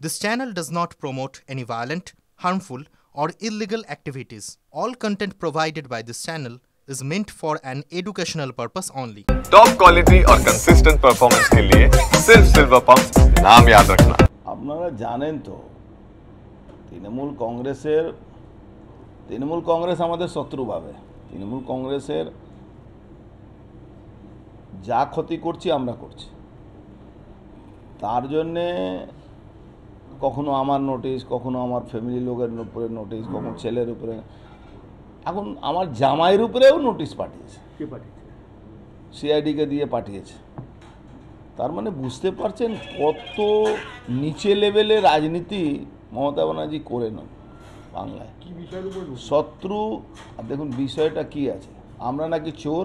This channel does not promote any violent, harmful, or illegal activities. All content provided by this channel is meant for an educational purpose only. Top quality और consistent performance के लिए सिर्फ silver pump नाम याद रखना। আপনারা জানেন তো তৃণমূল কংগ্রেস আমাদের শত্রু ভাবে। তৃণমূল কংগ্রেসের যা ক্ষতি করছি আমরা করছি, তার জন্যে কখনো আমার নোটিশ, কখনো আমার ফ্যামিলি লোকের উপরে নোটিশ, কখনো ছেলের উপরে, এখন আমার জামাইয়ের উপরেও নোটিশ পাঠিয়েছে। সিআইডিকে দিয়ে পাঠিয়েছে। তার মানে বুঝতে পারছেন কত নিচে লেভেলে রাজনীতি মমতা ব্যানার্জি করে নেন বাংলায়। শত্রু দেখুন বিষয়টা কি আছে, আমরা নাকি চোর,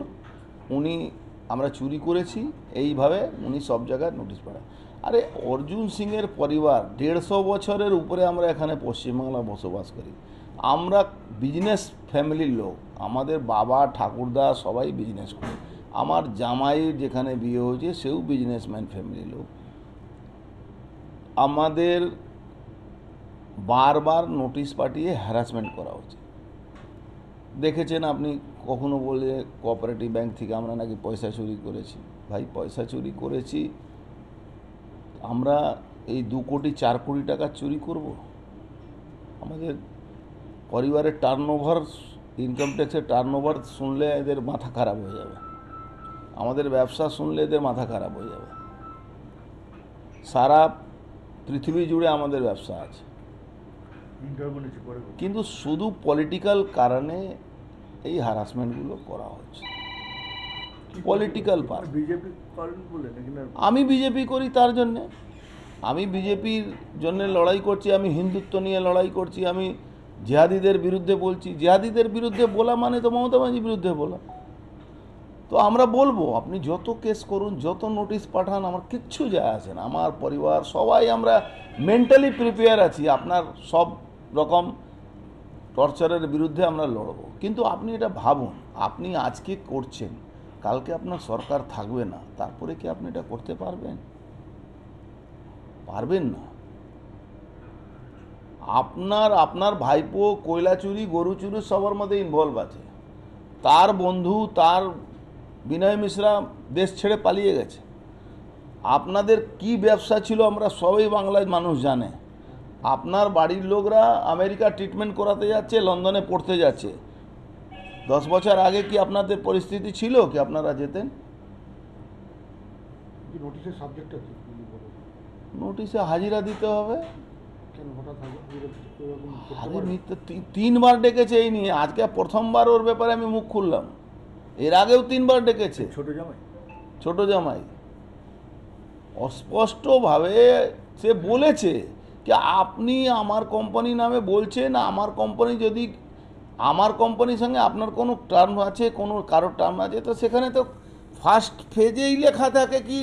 আমরা চুরি করেছি, এইভাবে উনি সব জায়গায় নোটিশ পাঠায়। আরে অর্জুন সিংয়ের পরিবার 150 বছরের উপরে আমরা এখানে পশ্চিমবাংলা বসবাস করি। আমরা বিজনেস ফ্যামিলির লোক, আমাদের বাবা ঠাকুরদা সবাই বিজনেস করে। আমার জামাইয়ের যেখানে বিয়ে হয়েছে সেও বিজনেসম্যান ফ্যামিলির লোক। আমাদের বারবার নোটিশ পাঠিয়ে হ্যারাসমেন্ট করা হচ্ছে। দেখেছেন আপনি, কখনো বলে কোঅপারেটিভ ব্যাংক থেকে আমরা নাকি পয়সা চুরি করেছি। ভাই পয়সা চুরি করেছি, আমরা এই 2 কোটি 4 কোটি টাকা চুরি করব? আমাদের পরিবারের টার্নওভার, ইনকাম ট্যাক্সের টার্নওভার শুনলে এদের মাথা খারাপ হয়ে যাবে। আমাদের ব্যবসা শুনলে এদের মাথা খারাপ হয়ে যাবে। সারা পৃথিবী জুড়ে আমাদের ব্যবসা আছে, কিন্তু শুধু পলিটিক্যাল কারণে এই হ্যারাসমেন্টগুলো করা হচ্ছে। Political part. আমি বিজেপি করি, তার জন্যে আমি বিজেপির জন্য লড়াই করছি, আমি হিন্দুত্ব নিয়ে লড়াই করছি, আমি জিহাদিদের বিরুদ্ধে বলছি। জিহাদিদের বিরুদ্ধে বলা মানে তো মমতা ব্যানার্জির বিরুদ্ধে বলা। তো আমরা বলবো, আপনি যত কেস করুন, যত নোটিশ পাঠান, আমার কিচ্ছু যায় আসে না। আমার পরিবার সবাই আমরা মেন্টালি প্রিপেয়ার আছি আপনার সব রকম টর্চারের বিরুদ্ধে আমরা লড়বো। কিন্তু আপনি এটা ভাবুন, আপনি আজকে করছেন, কালকে আপনার সরকার থাকবে না, তারপরে কি আপনি এটা করতে পারবেন? পারবেন না। আপনার ভাইপো কয়লা চুরি, গরু চুরি সবার মধ্যে ইনভলভ আছে। তার বন্ধু, তার বিনয় মিশ্রা দেশ ছেড়ে পালিয়ে গেছে। আপনাদের কি ব্যবসা ছিল আমরা সবাই বাংলার মানুষ জানে। আপনার বাড়ির লোকরা আমেরিকা ট্রিটমেন্ট করাতে যাচ্ছে, লন্ডনে পড়তে যাচ্ছে। 10 বছর আগে কি আপনাদের পরিস্থিতি ছিল কি আপনারা যেতেন? নোটিশে হাজিরা দিতে হবে। 3বার ডেকেছে এই নিয়ে, আজকে প্রথমবার ওর ব্যাপারে আমি মুখ খুললাম। এর আগেও 3বার ডেকেছে। ছোট জামাই অস্পষ্টভাবে সে বলেছে কি আপনি আমার কোম্পানি নামে বলছেন, আমার কোম্পানি যদি আমার কোম্পানির সঙ্গে আপনার কোনো টার্ম আছে, কোনো কারোর টার্ম আছে, তো সেখানে তো ফার্স্ট ফেজেই লেখা থাকে কি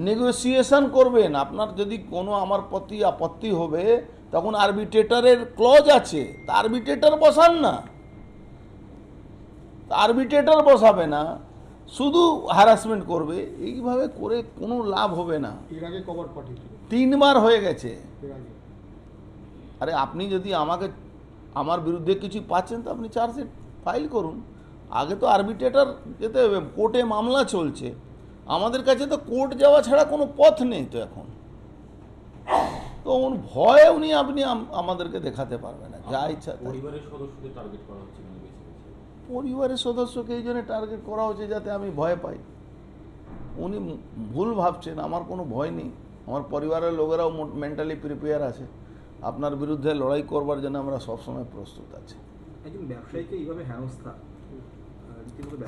নেগোসিয়েশন করবেন। আপনার যদি কোনো আমার প্রতি আপত্তি হবে তখন আরবিট্রেটরের ক্লজ আছে, তা আরবিট্রেটর বসান না। আরবিট্রেটর বসাবে না, শুধু হ্যারাসমেন্ট করবে। এইভাবে করে কোনো লাভ হবে না। 3বার হয়ে গেছে। আরে আপনি যদি আমার বিরুদ্ধে কিছু পাচ্ছেন তো আপনি চার্জশিট ফাইল করুন। আগে তো আরবিট্রেটর যেতে হবে, কোর্টে মামলা চলছে। আমাদের কাছে তো কোর্ট যাওয়া ছাড়া কোনো পথ নেই তো এখন। তো ভয়ে আপনি আমাদেরকে দেখাতে পারবে না, যা ইচ্ছা। পরিবারের সদস্যকে এই জন্য টার্গেট করা হচ্ছে যাতে আমি ভয় পাই। উনি ভুল ভাবছেন, আমার কোনো ভয় নেই। আমার পরিবারের লোকেরাও মেন্টালি প্রিপেয়ার আছে। আপনার বিরুদ্ধে লড়াই করবার জন্য আমরা সবসময় প্রস্তুত আছি।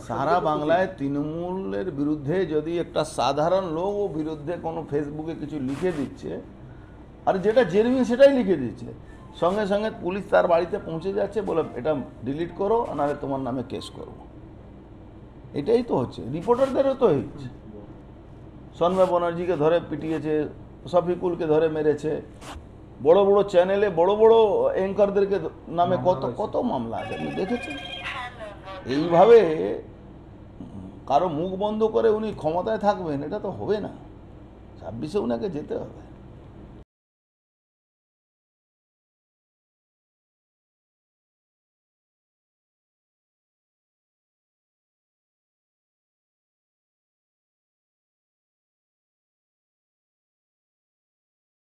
সারা বাংলায় তৃণমূলের বিরুদ্ধে যদি একটা সাধারণ লোক ও বিরুদ্ধে কোনো ফেসবুকে কিছু লিখে দিচ্ছে, আর যেটা জেনুইন সেটাই লিখে দিচ্ছে, সঙ্গে সঙ্গে পুলিশ তার বাড়িতে পৌঁছে যাচ্ছে, বলে এটা ডিলিট করো, নাহলে তোমার নামে কেস করব। এটাই তো হচ্ছে, রিপোর্টারদেরও তো হচ্ছে। সন্ময় ব্যানার্জিকে ধরে পিটিয়েছে, শফিকুলকে ধরে মেরেছে, বড় বড় চ্যানেলে বড় বড় অ্যাঙ্কারদেরকে নামে কত মামলা আছে, আপনি দেখেছেন। এইভাবে কারো মুখ বন্ধ করে উনি ক্ষমতায় থাকবেন, এটা তো হবে না। 26-এ উনাকে যেতে হবে।